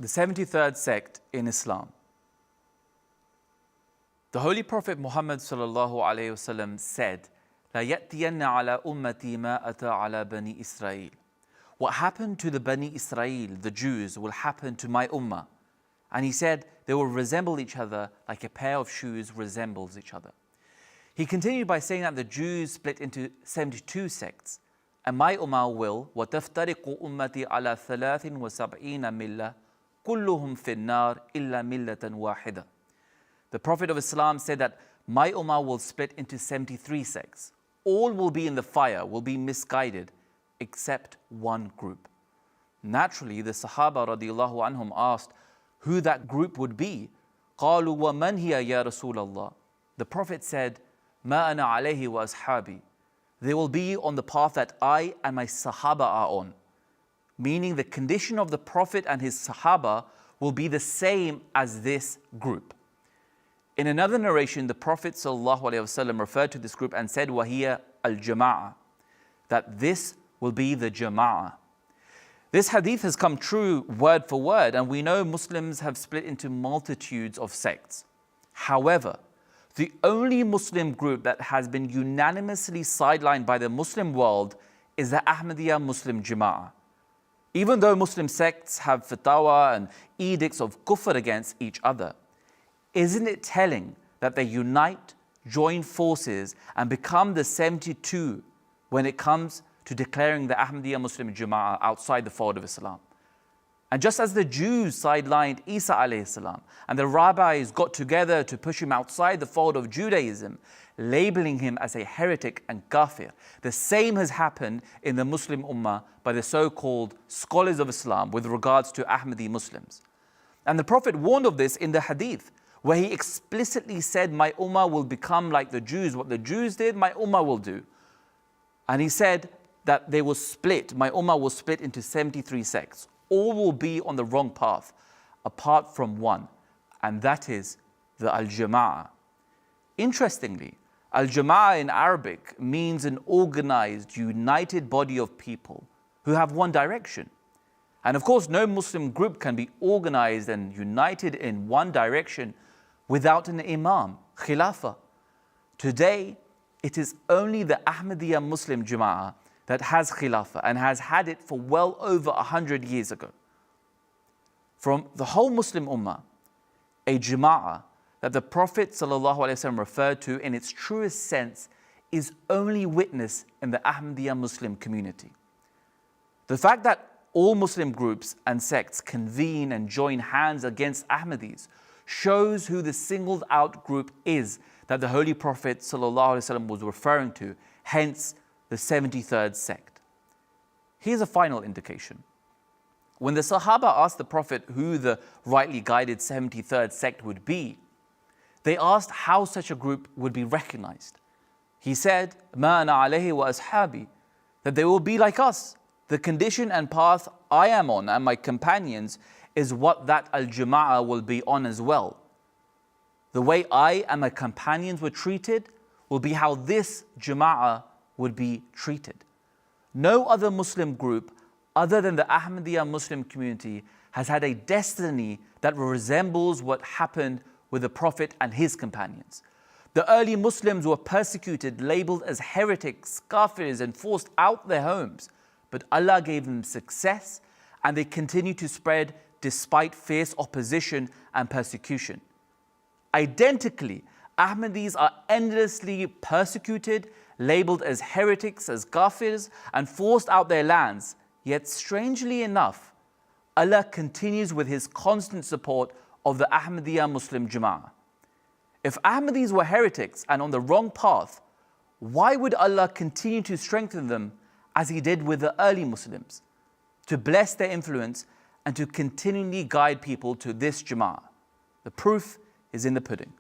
The 73rd sect in Islam. The Holy Prophet Muhammad said, "La ya'tiyanna ala ummati ma ata ala bani Israel." What happened to the Bani Israel, the Jews, will happen to my ummah. And he said, they will resemble each other like a pair of shoes resembles each other. He continued by saying that the Jews split into 72 sects, and my ummah will, وَتَفْتَرِقُ أُمَّتِي عَلَى 73 مِلَّةٍ كُلُّهُمْ فِي النَّارِ إِلَّا مِلَّةً وَاحِدَةً. The Prophet of Islam said that my ummah will split into 73 sects. All will be in the fire, will be misguided, except one group. Naturally, the Sahaba radiallahu anhum asked who that group would be. قَالُوا وَمَنْ هِيَ يَا رَسُولَ اللَّهِ. The Prophet said, مَا أَنَا عَلَيْهِ وَأَصْحَابِي. They will be on the path that I and my Sahaba are on. Meaning the condition of the Prophet and his Sahaba will be the same as this group. In another narration, the Prophet ﷺ referred to this group and said, وَهِيَ الْجَمَاعَةِ, that this will be the Jama'ah. This hadith has come true word for word, and we know Muslims have split into multitudes of sects. However, the only Muslim group that has been unanimously sidelined by the Muslim world is the Ahmadiyya Muslim Jama'ah. Even though Muslim sects have fatwa and edicts of kufr against each other, isn't it telling that they unite, join forces and become the 72 when it comes to declaring the Ahmadiyya Muslim Jama'ah outside the fold of Islam? And just as the Jews sidelined Isa alayhi salam and the rabbis got together to push him outside the fold of Judaism, labeling him as a heretic and kafir, the same has happened in the Muslim Ummah by the so-called scholars of Islam with regards to Ahmadi Muslims. And the Prophet warned of this in the hadith, where he explicitly said, my Ummah will become like the Jews. What the Jews did, my Ummah will do. And he said that they will split, my Ummah will split into 73 sects. All will be on the wrong path, apart from one, and that is the Al-Jama'ah. Interestingly, Al-Jama'ah in Arabic means an organized, united body of people who have one direction. And of course, no Muslim group can be organized and united in one direction without an imam, khilafah. Today, it is only the Ahmadiyya Muslim Jama'ah that has khilafah and has had it for well over 100 years ago. From the whole Muslim Ummah, a Jama'ah that the Prophet ﷺ referred to in its truest sense is only witnessed in the Ahmadiyya Muslim community. The fact that all Muslim groups and sects convene and join hands against Ahmadis shows who the singled out group is that the Holy Prophet ﷺ was referring to, hence the 73rd sect. Here's a final indication. When the Sahaba asked the Prophet who the rightly guided 73rd sect would be, they asked how such a group would be recognized. He said, مَا أَنَا عَلَيْهِ وَأَصْحَابِي, that they will be like us. The condition and path I am on and my companions is what that Al-Jama'ah will be on as well. The way I and my companions were treated will be how this Jama'ah would be treated. No other Muslim group other than the Ahmadiyya Muslim community has had a destiny that resembles what happened with the Prophet and his companions. The early Muslims were persecuted, labeled as heretics, kafirs, and forced out their homes. But Allah gave them success, and they continued to spread despite fierce opposition and persecution. Identically, Ahmadis are endlessly persecuted, labeled as heretics, as kafirs, and forced out their lands. Yet strangely enough, Allah continues with His constant support of the Ahmadiyya Muslim Jama'ah. If Ahmadis were heretics and on the wrong path, why would Allah continue to strengthen them as He did with the early Muslims, to bless their influence and to continually guide people to this Jama'ah? The proof is in the pudding.